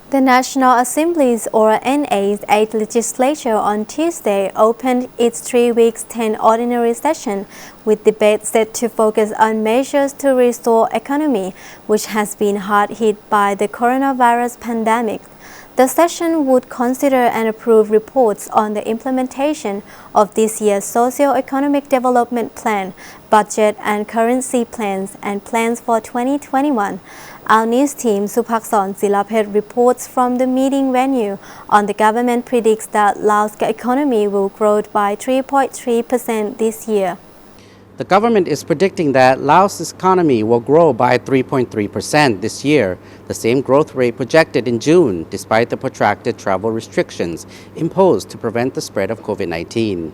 The National Assembly's or NA's 8th legislature on Tuesday opened its 3 weeks 10 ordinary session with debate set to focus on measures to restore economy, which has been hard hit by the coronavirus pandemic. The session would consider and approve reports on the implementation of this year's socio-economic development plan, budget and currency plans, and plans for 2021. Our news team Souphaksone Silaphet reports from the meeting venue on the government predicts that Laos' economy will grow by 3.3% this year. The government is predicting that Laos' economy will grow by 3.3% this year, the same growth rate projected in June, despite the protracted travel restrictions imposed to prevent the spread of COVID-19.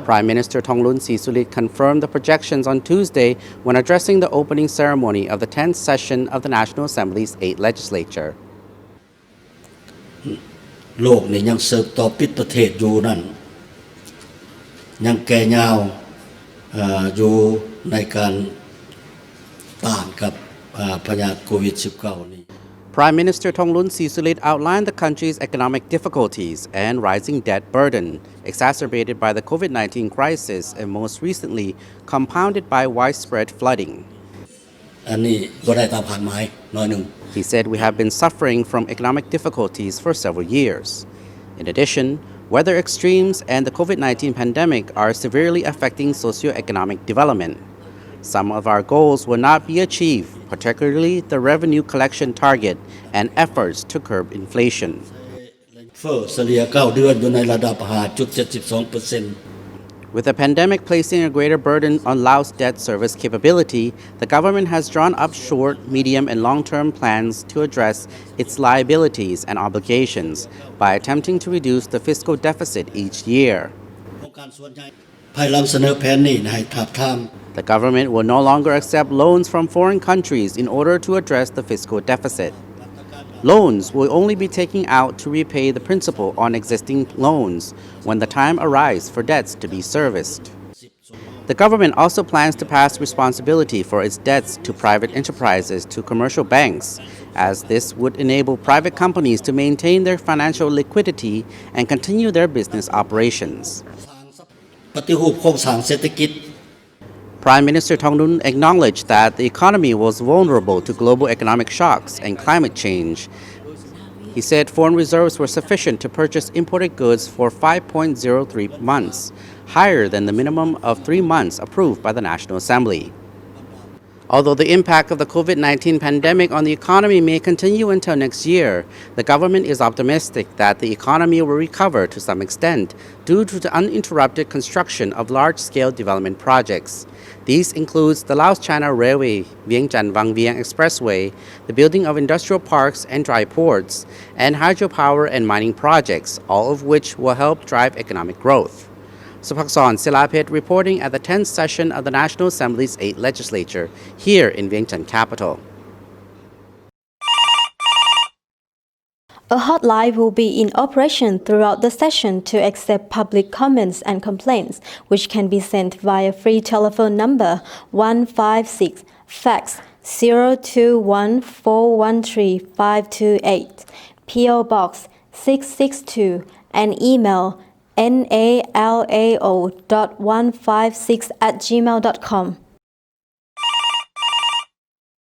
Prime Minister Thongloun Sisulit confirmed the projections on Tuesday when addressing the opening ceremony of the 10th session of the National Assembly's 8th legislature. โลกนี่ยังเสิร์ฟต่อปิดประเทศอยู่นั่นยังแก่ยาวอยู่ในการต้านกับพยาธิโควิด -19 นี้ Prime Minister Thongloun Sisulit outlined the country's economic difficulties and rising debt burden, exacerbated by the COVID-19 crisis and most recently compounded by widespread flooding. อันนี้บ่ได้ตามผ่านหมายน้อยหนึ่ง He said we have been suffering from economic difficulties for several years. In addition, weather extremes and the COVID-19 pandemic are severely affecting socio-economic development. Some of our goals will not be achieved, particularly the revenue collection target and efforts to curb inflation. เฟ้อเฉลี่ย9 เดือนอยู่ในระดับ 5.72%. With the pandemic placing a greater burden on Laos' debt service capability, the government has drawn up short, medium, and long-term plans to address its liabilities and obligations by attempting to reduce the fiscal deficit each year. ภายหลังเสนอแผนนี้ให้ทาบทาม The government will no longer accept loans from foreign countries in order to address the fiscal deficit. Loans will only be taken out to repay the principal on existing loans when the time arrives for debts to be serviced. The government also plans to pass responsibility for its debts to private enterprises to commercial banks, as this would enable private companies to maintain their financial liquidity and continue their business operations. ปฏิรูปโครงสร้างเศรษฐกิจ Prime Minister Thongloun acknowledged that the economy was vulnerable to global economic shocks and climate change. He said foreign reserves were sufficient to purchase imported goods for 5.03 months, higher than the minimum of 3 months approved by the National Assembly. Although the impact of the COVID-19 pandemic on the economy may continue until next year, the government is optimistic that the economy will recover to some extent due to the uninterrupted construction of large-scale development projects. These include the Laos-China Railway, Vientiane-Vang Vieng Expressway, the building of industrial parks and dry ports, and hydropower and mining projects, all of which will help drive economic growth. Souphaksone Silaphet reporting at the 10th session of the National Assembly's 8th legislature here in Vientiane capital. A hotline will be in operation throughout the session to accept public comments and complaints, which can be sent via free telephone number 156, fax 021413528, PO Box 662, and email nalao.156@gmail.com.